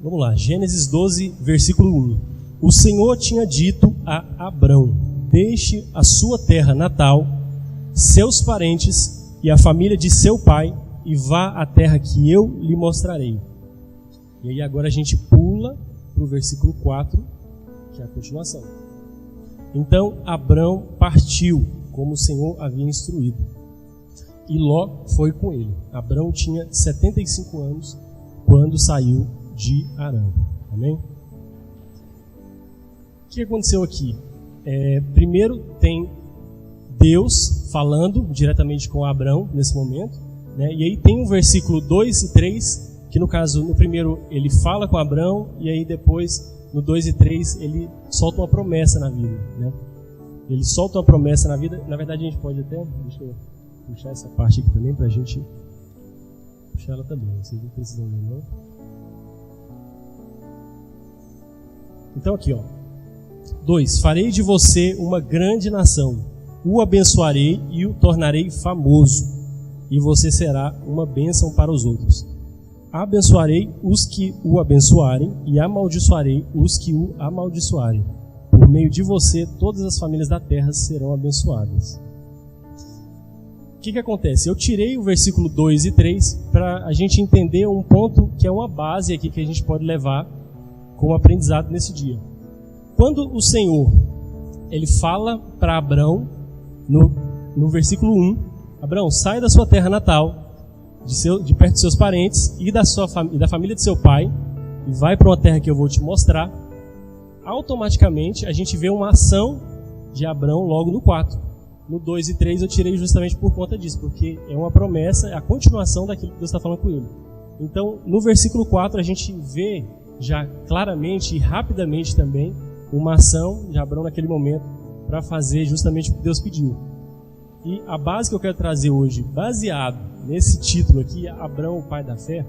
Vamos lá, Gênesis 12, versículo 1. O Senhor tinha dito a Abrão: deixe a sua terra natal, seus parentes e a família de seu pai e vá à terra que eu lhe mostrarei. E aí agora a gente pula para o versículo 4, que é a continuação. Então Abrão partiu, como o Senhor havia instruído, e Ló foi com ele. Abrão tinha 75 anos quando saiu de Harã. Amém? O que aconteceu aqui? Primeiro tem Deus falando diretamente com Abrão nesse momento, né? E aí tem o versículo 2 e 3, que no caso, no primeiro ele fala com Abrão, e aí depois, no 2 e 3, ele solta uma promessa na vida, né? Ele solta uma promessa na vida. Na verdade, a gente pode até... Deixa eu puxar essa parte aqui também, para a gente puxar ela também. Vocês não precisam ver, não. Então aqui, ó. 2. Farei de você uma grande nação. O abençoarei e o tornarei famoso. E você será uma bênção para os outros. Abençoarei os que o abençoarem e amaldiçoarei os que o amaldiçoarem. Por meio de você, todas as famílias da terra serão abençoadas. O que acontece? Eu tirei o versículo 2 e 3 para a gente entender um ponto que é uma base aqui que a gente pode levar como aprendizado nesse dia. Quando o Senhor ele fala para Abrão, no versículo 1, Abrão, sai da sua terra natal, de perto de seus parentes e da família de seu pai, e vai para uma terra que eu vou te mostrar. Automaticamente a gente vê uma ação de Abrão logo no 4. No 2 e 3 eu tirei justamente por conta disso, porque é uma promessa, é a continuação daquilo que Deus está falando com ele. Então, no versículo 4 a gente vê já claramente e rapidamente também uma ação de Abrão naquele momento para fazer justamente o que Deus pediu. E a base que eu quero trazer hoje, baseado nesse título aqui, Abrão, o pai da fé,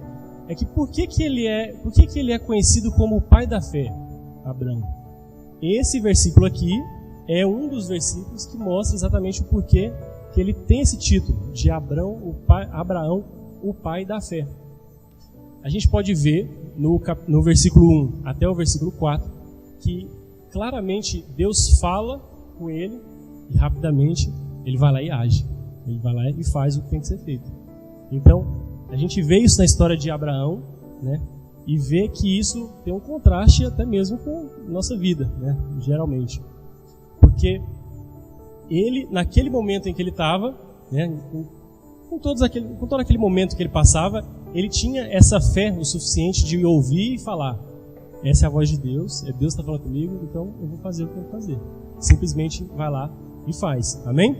é que por que ele é conhecido como o pai da fé, Abrão? Esse versículo aqui é um dos versículos que mostra exatamente o porquê que ele tem esse título de Abraão, o pai da fé. A gente pode ver no versículo 1 até o versículo 4 que claramente Deus fala com ele e rapidamente ele vai lá e age. Ele vai lá e faz o que tem que ser feito. Então, a gente vê isso na história de Abraão, né? E vê que isso tem um contraste até mesmo com nossa vida, né? Geralmente. Porque ele, naquele momento em que ele estava, né, com todo aquele momento que ele passava, ele tinha essa fé o suficiente de ouvir e falar: essa é a voz de Deus, é Deus que está falando comigo, então eu vou fazer o que eu tenho que fazer. Simplesmente vai lá e faz. Amém?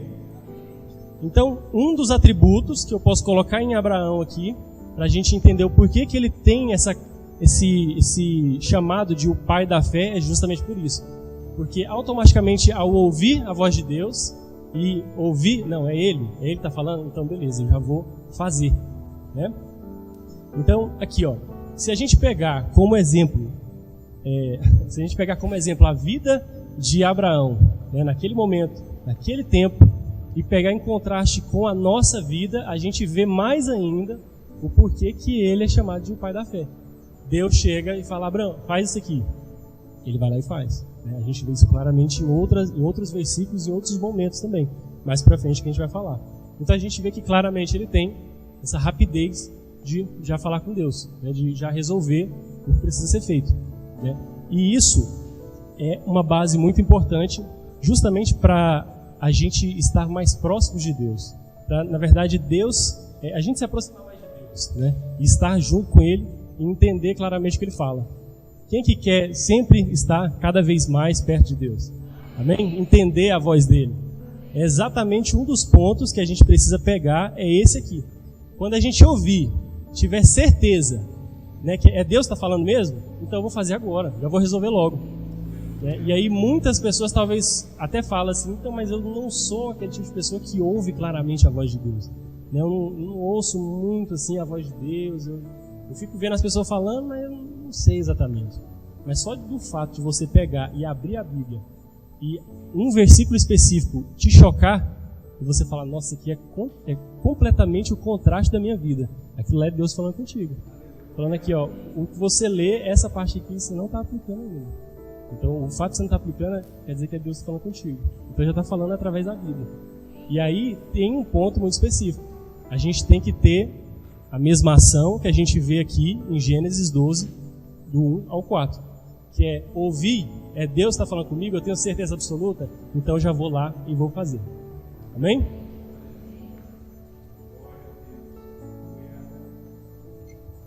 Então, um dos atributos que eu posso colocar em Abraão aqui, para a gente entender o porquê que ele tem esse chamado de o pai da fé, é justamente por isso. Porque automaticamente, ao ouvir a voz de Deus, e ouvir, não, é ele que está falando, então beleza, eu já vou fazer, né? Então, aqui, ó, se a gente pegar como exemplo a vida de Abraão, né, naquele momento, naquele tempo, e pegar em contraste com a nossa vida, a gente vê mais ainda o porquê que ele é chamado de o pai da fé. Deus chega e fala: Abraão, faz isso aqui. Ele vai lá e faz. A gente vê isso claramente em outros versículos e em outros momentos também, mais pra frente que a gente vai falar. Então a gente vê que claramente ele tem essa rapidez de já falar com Deus, né, de já resolver o que precisa ser feito, né? E isso é uma base muito importante justamente para a gente estar mais próximo de Deus. Pra, na verdade, a gente se aproximar mais de Deus, né? E estar junto com Ele e entender claramente o que Ele fala. Quem que quer sempre estar cada vez mais perto de Deus? Amém? Entender a voz dele. É exatamente um dos pontos que a gente precisa pegar, é esse aqui. Quando a gente ouvir, tiver certeza, né, que é Deus que está falando mesmo, então eu vou fazer agora, já vou resolver logo. E aí muitas pessoas talvez até falam assim: então, mas eu não sou aquele tipo de pessoa que ouve claramente a voz de Deus. Eu não ouço muito assim a voz de Deus, eu fico vendo as pessoas falando, mas eu não sei exatamente. Mas só do fato de você pegar e abrir a Bíblia e um versículo específico te chocar, e você falar: nossa, isso aqui é completamente o contraste da minha vida. Aquilo lá é Deus falando contigo. falando aqui, ó, o que você lê, essa parte aqui, você não está aplicando ainda. Então, o fato de você não estar aplicando quer dizer que é Deus que está falando contigo. Então, já está falando através da Bíblia. E aí, tem um ponto muito específico. A gente tem que ter a mesma ação que a gente vê aqui em Gênesis 12, do 1 ao 4. Que é ouvir, é Deus está falando comigo, eu tenho certeza absoluta, então eu já vou lá e vou fazer. Amém?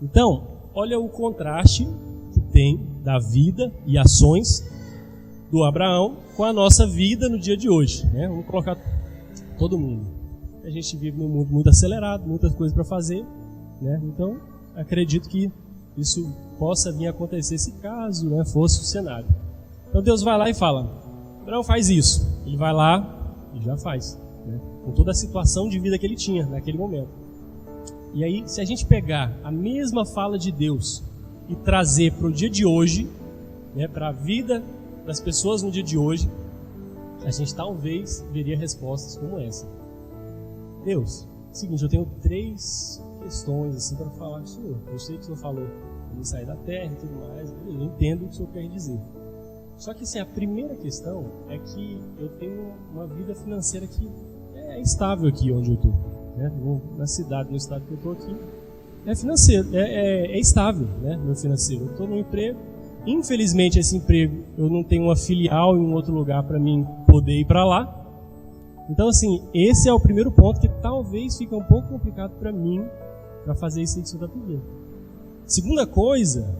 Então, olha o contraste que tem da vida e ações do Abraão com a nossa vida no dia de hoje, né? Vamos colocar todo mundo. A gente vive num mundo muito acelerado, muitas coisas para fazer, né? Então, acredito que isso possa vir a acontecer se caso, né, fosse o cenário. Então Deus vai lá e fala, Abraão, faz isso. Ele vai lá e já faz, né? Com toda a situação de vida que ele tinha naquele momento. E aí, se a gente pegar a mesma fala de Deus e trazer para o dia de hoje, né, para a vida das pessoas no dia de hoje, a gente talvez veria respostas como essa. Deus, seguinte, eu tenho 3 questões assim para falar com o Senhor. Eu sei que o Senhor falou de sair da terra e tudo mais, eu entendo o que o Senhor quer dizer. Só que assim, a primeira questão é que eu tenho uma vida financeira que é estável aqui onde eu estou, né? Na cidade, no estado que eu estou aqui, é financeiro, é estável, né? Meu financeiro. Eu estou num emprego, infelizmente esse emprego eu não tenho uma filial em um outro lugar para mim poder ir para lá. Então assim, esse é o primeiro ponto que talvez fica um pouco complicado para mim para fazer isso que o Senhor está pedindo. Segunda coisa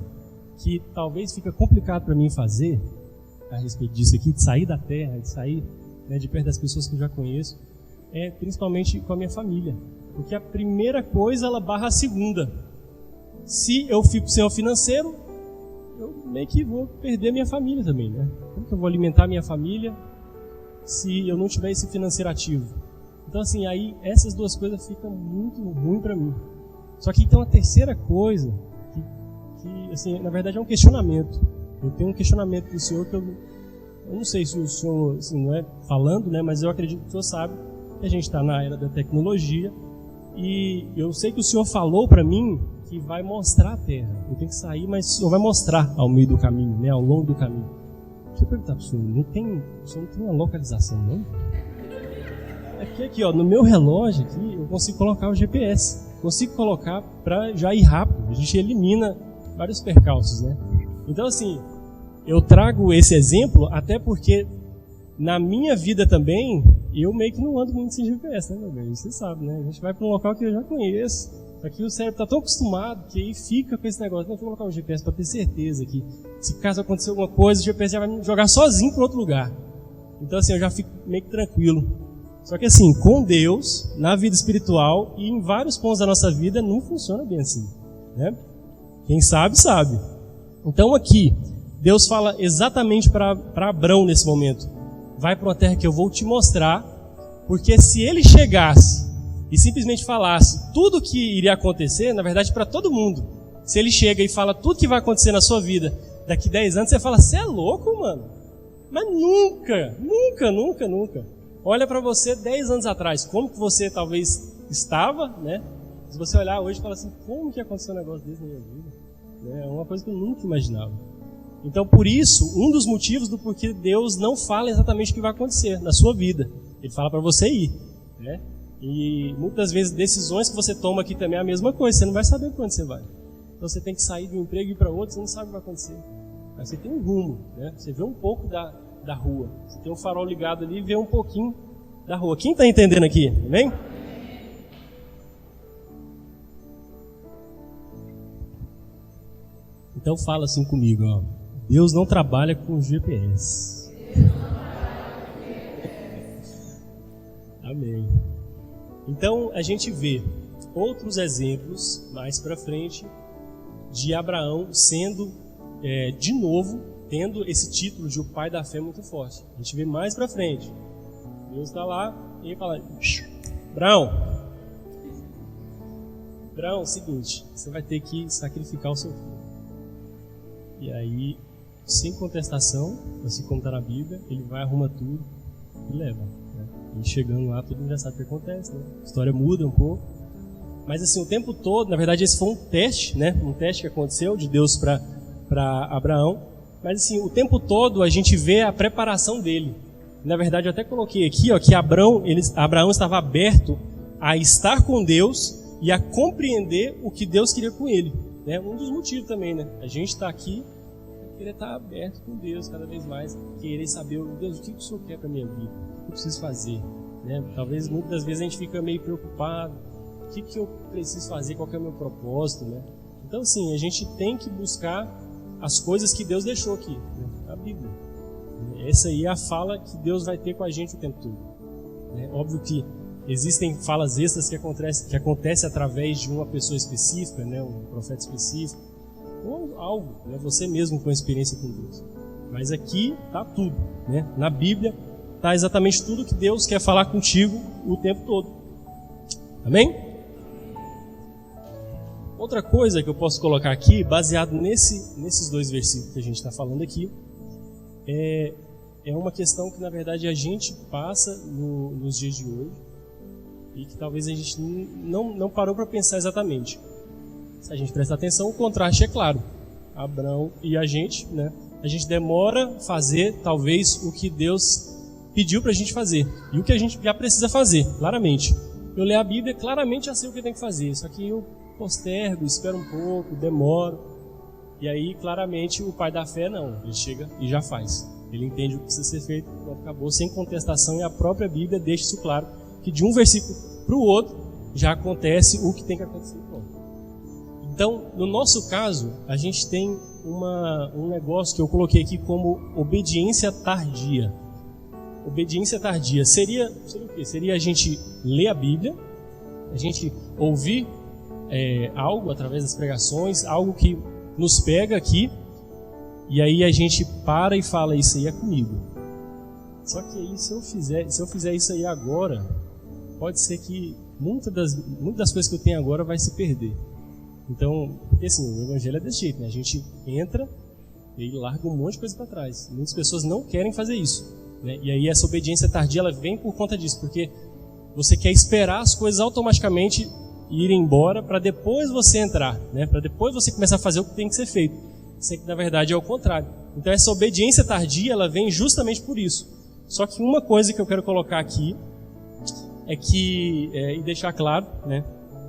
que talvez fica complicado para mim fazer a respeito disso aqui, de sair da terra, de sair, né, de perto das pessoas que eu já conheço, é principalmente com a minha família. Porque a primeira coisa, ela barra a segunda. Se eu fico sem o financeiro, eu meio que vou perder a minha família também, né? Como que eu vou alimentar a minha família se eu não tiver esse financeiro ativo? Então assim, aí essas duas coisas ficam muito ruins para mim. Só que tem uma terceira coisa que assim, na verdade é um questionamento. Eu tenho um questionamento do Senhor que eu não sei se o Senhor, assim, não é falando, né, mas eu acredito que o Senhor sabe que a gente está na era da tecnologia e eu sei que o Senhor falou para mim que vai mostrar a terra. Eu tenho que sair, mas o Senhor vai mostrar ao meio do caminho, né, ao longo do caminho. Deixa eu perguntar para o Senhor, o Senhor não tem uma localização, não? É que aqui, ó, no meu relógio aqui, eu consigo colocar o GPS. Consigo colocar para já ir rápido. A gente elimina vários percalços, né? Então, assim, eu trago esse exemplo até porque na minha vida também, eu meio que não ando muito sem GPS, né, meu bem? Você sabe, né? A gente vai para um local que eu já conheço. Aqui o cérebro está tão acostumado que aí fica com esse negócio. Não, vou colocar o GPS para ter certeza que se caso acontecer alguma coisa, o GPS já vai me jogar sozinho para outro lugar. Então, assim, eu já fico meio que tranquilo. Só que assim, com Deus, na vida espiritual e em vários pontos da nossa vida, não funciona bem assim, né? Quem sabe, sabe. Então aqui, Deus fala exatamente para Abrão nesse momento. Vai para uma terra que eu vou te mostrar, porque se ele chegasse e simplesmente falasse tudo o que iria acontecer, na verdade para todo mundo, se ele chega e fala tudo que vai acontecer na sua vida daqui 10 anos, você fala, você é louco, mano? Mas nunca. Olha para você 10 anos atrás, como que você talvez estava, né? Se você olhar hoje e falar assim, como que aconteceu um negócio desse na minha vida? É uma coisa que eu nunca imaginava. Então, por isso, um dos motivos do porquê Deus não fala exatamente o que vai acontecer na sua vida. Ele fala para você ir, né? E muitas vezes decisões que você toma aqui também é a mesma coisa, você não vai saber para onde você vai. Então você tem que sair de um emprego e ir para outro, você não sabe o que vai acontecer. Mas você tem um rumo, né? Você vê um pouco da rua. Você tem um farol ligado ali e vê um pouquinho da rua. Quem está entendendo aqui? Amém? Então fala assim comigo, ó. Deus não trabalha com GPS. Amém. Então a gente vê outros exemplos mais para frente de Abraão sendo, de novo, tendo esse título de o pai da fé muito forte. A gente vê mais para frente. Deus está lá e ele fala, Abraão, é o seguinte, você vai ter que sacrificar o seu filho. E aí, sem contestação, assim como está na Bíblia, ele vai, arruma tudo e leva. Né? E chegando lá, todo mundo já sabe o que acontece. Né? A história muda um pouco. Mas assim, o tempo todo, na verdade esse foi um teste, né? Um teste que aconteceu de Deus para Abraão. Mas assim, o tempo todo a gente vê a preparação dele. Na verdade eu até coloquei aqui, ó, que Abraão estava aberto a estar com Deus e a compreender o que Deus queria com ele. Né? Um dos motivos também, né? A gente está aqui, querer estar aberto com Deus cada vez mais, querer saber, Deus, o que o Senhor quer para a minha vida? O que eu preciso fazer? Né? Talvez muitas das vezes a gente fica meio preocupado. O que eu preciso fazer? Qual que é o meu propósito? Né? Então, assim, a gente tem que buscar as coisas que Deus deixou aqui, né? A Bíblia. Essa aí é a fala que Deus vai ter com a gente o tempo todo. Né? Óbvio que existem falas extras que acontecem através de uma pessoa específica, né? Um profeta específico, ou algo, né? Você mesmo com experiência com Deus. Mas aqui está tudo. Né? Na Bíblia está exatamente tudo que Deus quer falar contigo o tempo todo. Amém? Outra coisa que eu posso colocar aqui, baseado nesses dois versículos que a gente está falando aqui, é uma questão que, na verdade, a gente passa nos dias de hoje e que talvez a gente não parou para pensar exatamente. Se a gente prestar atenção, o contraste é claro. Abraão e a gente, né? A gente demora a fazer, talvez, o que Deus pediu para a gente fazer e o que a gente já precisa fazer, claramente. Eu leio a Bíblia, claramente já sei o que eu tenho que fazer, só que eu postergo, espero um pouco, demoro. E aí, claramente, o pai da fé não, ele chega e já faz. Ele entende o que precisa ser feito, pronto, acabou, sem contestação, e a própria Bíblia deixa isso claro, que de um versículo para o outro já acontece o que tem que acontecer. Pronto. Então, no nosso caso, a gente tem um negócio que eu coloquei aqui como obediência tardia. Obediência tardia seria o quê? Seria a gente ler a Bíblia, a gente ouvir algo através das pregações, algo que nos pega aqui, e aí a gente para e fala, isso aí é comigo. Só que aí, se eu fizer isso aí agora, pode ser que muitas das coisas que eu tenho agora vai se perder. Então, porque assim, o evangelho é desse jeito, né? A gente entra e larga um monte de coisa para trás. Muitas pessoas não querem fazer isso, né? E aí essa obediência tardia, ela vem por conta disso, porque você quer esperar as coisas automaticamente irem embora para depois você entrar, né? Para depois você começar a fazer o que tem que ser feito. Isso que na verdade é o contrário. Então essa obediência tardia, ela vem justamente por isso. Só que uma coisa que eu quero colocar aqui é que, e deixar claro, né?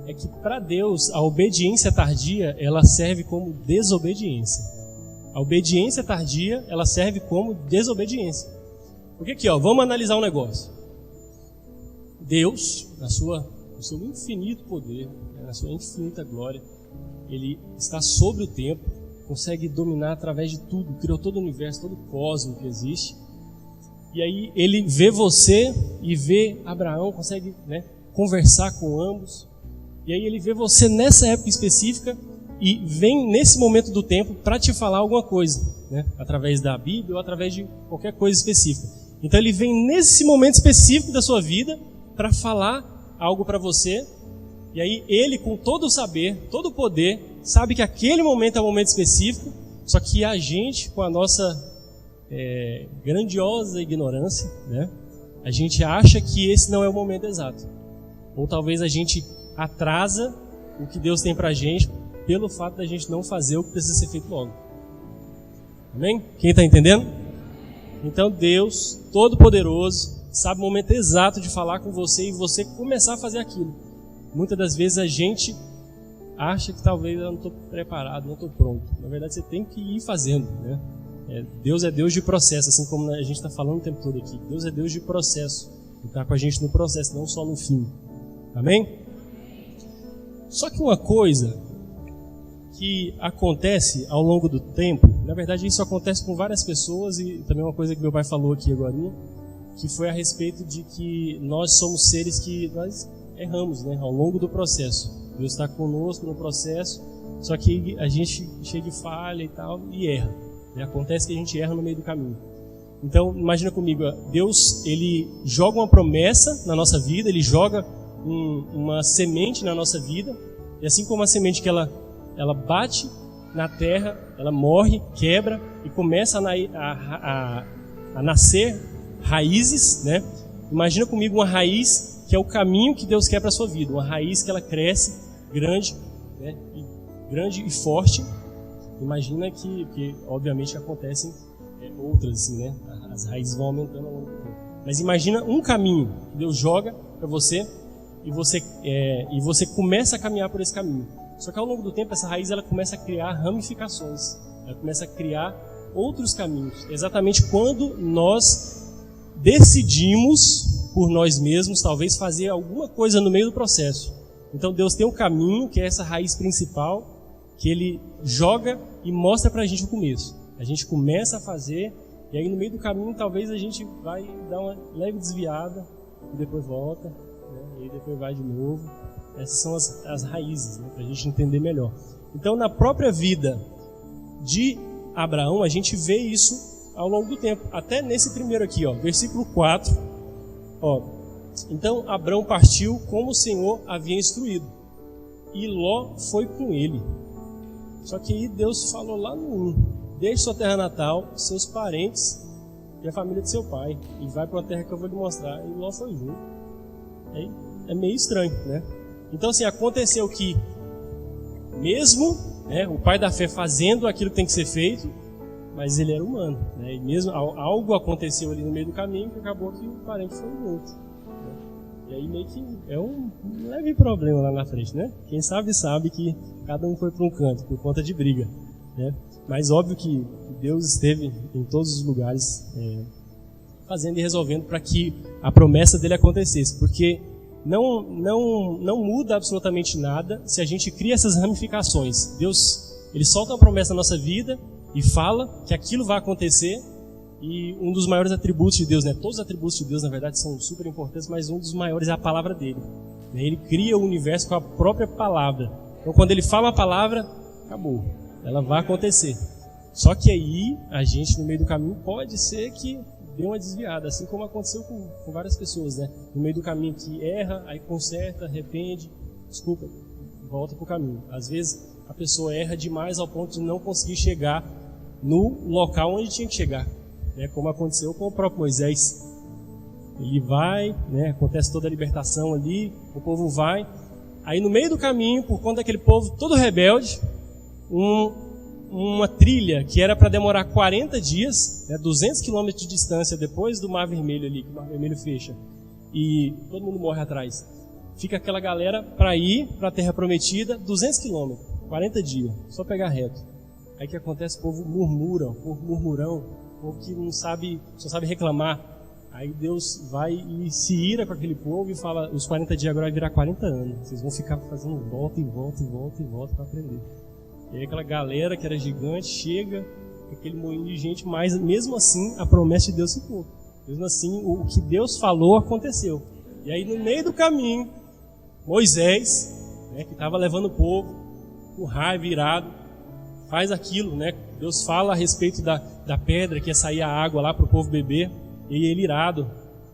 É que para Deus a obediência tardia, ela serve como desobediência. A obediência tardia, ela serve como desobediência. Porque aqui, ó, vamos analisar um negócio. Deus, no seu infinito poder, na sua infinita glória, Ele está sobre o tempo, consegue dominar através de tudo, criou todo o universo, todo o cosmos que existe. E aí Ele vê você e vê Abraão, consegue, né, conversar com ambos. E aí Ele vê você nessa época específica e vem nesse momento do tempo para te falar alguma coisa, né, através da Bíblia ou através de qualquer coisa específica. Então Ele vem nesse momento específico da sua vida para falar algo para você, e aí Ele, com todo o saber, todo o poder, sabe que aquele momento é um momento específico, só que a gente, com a nossa grandiosa ignorância, né, a gente acha que esse não é o momento exato. Ou talvez a gente atrasa o que Deus tem pra gente pelo fato da gente não fazer o que precisa ser feito logo. Amém? Quem está entendendo? Então Deus, Todo-Poderoso, sabe o momento exato de falar com você e você começar a fazer aquilo. Muitas das vezes a gente acha que talvez eu não estou preparado, não estou pronto. Na verdade você tem que ir fazendo, né? Deus é Deus de processo, assim como a gente está falando o tempo todo aqui. Deus é Deus de processo. Ele está com a gente no processo, não só no fim. Amém? Só que uma coisa que acontece ao longo do tempo, na verdade isso acontece com várias pessoas, e também uma coisa que meu pai falou aqui agora, que foi a respeito de que nós somos seres que nós erramos, né, ao longo do processo. Deus está conosco no processo, só que a gente chega e falha e tal, e erra. Acontece que a gente erra no meio do caminho. Então, imagina comigo, Deus, Ele joga uma promessa na nossa vida, Ele joga uma semente na nossa vida, e assim como a semente que ela bate na terra, ela morre, quebra e começa a nascer raízes, né? Imagina comigo uma raiz que é o caminho que Deus quer para a sua vida, uma raiz que ela cresce grande, né, grande e forte. Imagina que obviamente acontecem outras, assim, né? As raízes vão aumentando ao longo do tempo. Mas imagina um caminho que Deus joga para você e você começa a caminhar por esse caminho. Só que ao longo do tempo essa raiz ela começa a criar ramificações, ela começa a criar outros caminhos. Exatamente quando nós decidimos por nós mesmos, talvez fazer alguma coisa no meio do processo. Então Deus tem um caminho que é essa raiz principal, que Ele joga e mostra para a gente o começo. A gente começa a fazer, e aí no meio do caminho talvez a gente vai dar uma leve desviada, e depois volta, né? E aí depois vai de novo. Essas são as raízes, né? Para a gente entender melhor. Então na própria vida de Abraão, a gente vê isso ao longo do tempo. Até nesse primeiro aqui, ó, versículo 4. Ó, então Abraão partiu como o Senhor havia instruído, e Ló foi com ele. Só que aí Deus falou lá no 1, deixe sua terra natal, seus parentes e a família de seu pai, e vai para uma terra que eu vou lhe mostrar. E Ló foi junto. Aí é meio estranho, né? Então assim, aconteceu que mesmo, né, o pai da fé fazendo aquilo que tem que ser feito, mas ele era humano, né? E mesmo algo aconteceu ali no meio do caminho que acabou que o parente foi junto, né? E aí meio que é um leve problema lá na frente, né? Quem sabe que cada um foi para um canto por conta de briga, né? Mas óbvio que Deus esteve em todos os lugares fazendo e resolvendo para que a promessa dele acontecesse, porque não muda absolutamente nada se a gente cria essas ramificações. Deus, ele solta uma promessa na nossa vida e fala que aquilo vai acontecer, e um dos maiores atributos de Deus, né? Todos os atributos de Deus, na verdade, são super importantes, mas um dos maiores é a palavra dele. Ele cria o universo com a própria palavra. Então, quando ele fala a palavra, acabou. Ela vai acontecer. Só que aí, a gente, no meio do caminho, pode ser que dê uma desviada, assim como aconteceu com várias pessoas, né? No meio do caminho que erra, aí conserta, arrepende, desculpa, volta para o caminho. Às vezes, a pessoa erra demais ao ponto de não conseguir chegar no local onde tinha que chegar, né? Como aconteceu com o próprio Moisés. Ele vai, né? Acontece toda a libertação ali, o povo vai. Aí no meio do caminho, por conta daquele povo todo rebelde, uma trilha que era para demorar 40 dias, né, 200 quilômetros de distância depois do Mar Vermelho ali, que o Mar Vermelho fecha, e todo mundo morre atrás. Fica aquela galera para ir para a Terra Prometida, 200 quilômetros, 40 dias, só pegar reto. Aí o que acontece? O povo murmura, o povo murmurão, o povo que não sabe, só sabe reclamar. Aí Deus vai e se ira com aquele povo e fala, os 40 dias agora vai virar 40 anos. Vocês vão ficar fazendo volta e volta e volta e volta para aprender. E aí aquela galera que era gigante chega, aquele moinho de gente, mas mesmo assim a promessa de Deus ficou. Mesmo assim o que Deus falou aconteceu. E aí no meio do caminho, Moisés, né, que estava levando o povo, com raiva, irado, faz aquilo, né? Deus fala a respeito da pedra que ia sair a água lá para o povo beber, e ele irado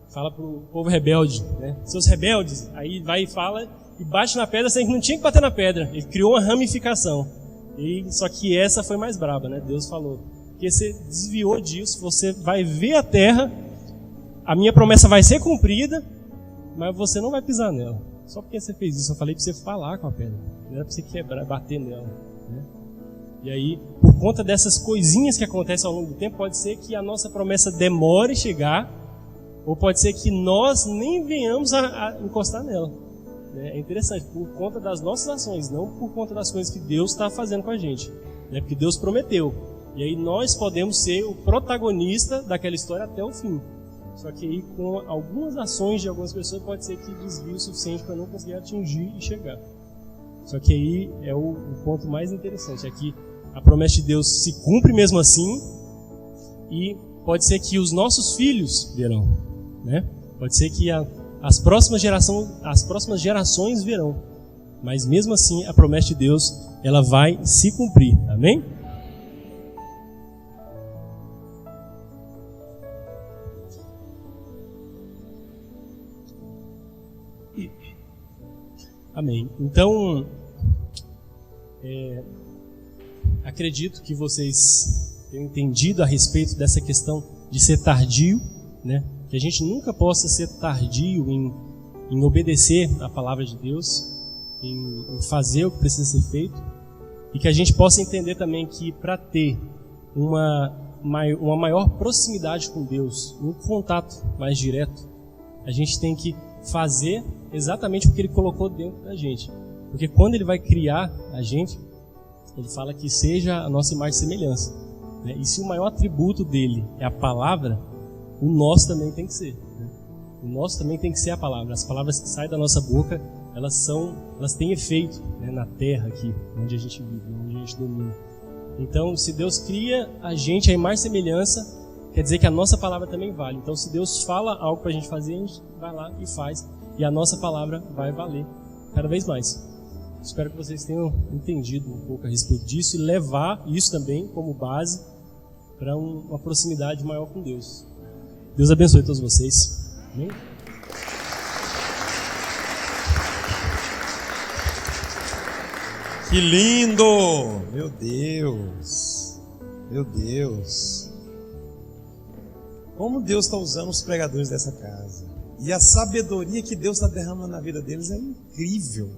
fala para o povo rebelde, né? Seus rebeldes, aí vai e fala e bate na pedra, sendo que não tinha que bater na pedra. Ele criou uma ramificação. Só que essa foi mais braba, né? Deus falou, porque você desviou disso, você vai ver a terra, a minha promessa vai ser cumprida, mas você não vai pisar nela. Só porque você fez isso, eu falei para você falar com a pedra, não era para você quebrar, bater nela, né? E aí, por conta dessas coisinhas que acontecem ao longo do tempo, pode ser que a nossa promessa demore a chegar, ou pode ser que nós nem venhamos a encostar nela. É interessante, por conta das nossas ações, não por conta das coisas que Deus está fazendo com a gente, né? Porque Deus prometeu. E aí nós podemos ser o protagonista daquela história até o fim. Só que aí com algumas ações de algumas pessoas pode ser que desvie o suficiente para não conseguir atingir e chegar. Só que aí é o ponto mais interessante, é que a promessa de Deus se cumpre mesmo assim, e pode ser que os nossos filhos verão, né? Pode ser que as próximas gerações verão, mas mesmo assim a promessa de Deus ela vai se cumprir, amém? Amém. Então, acredito que vocês tenham entendido a respeito dessa questão de ser tardio, né? Que a gente nunca possa ser tardio em obedecer a palavra de Deus, em fazer o que precisa ser feito, e que a gente possa entender também que para ter uma maior proximidade com Deus, um contato mais direto, a gente tem que fazer exatamente o que Ele colocou dentro da gente. Porque quando Ele vai criar a gente, Ele fala que seja a nossa imagem e semelhança, né? E se o maior atributo dele é a palavra, o nosso também tem que ser, né? O nosso também tem que ser a palavra. As palavras que saem da nossa boca, elas têm efeito, né, na terra aqui, onde a gente vive, onde a gente domina. Então, se Deus cria a gente a imagem e semelhança, quer dizer que a nossa palavra também vale. Então, se Deus fala algo para a gente fazer, a gente vai lá e faz. E a nossa palavra vai valer cada vez mais. Espero que vocês tenham entendido um pouco a respeito disso e levar isso também como base para uma proximidade maior com Deus. Deus abençoe todos vocês. Amém? Que lindo! Meu Deus! Meu Deus! Como Deus está usando os pregadores dessa casa. E a sabedoria que Deus está derramando na vida deles é incrível.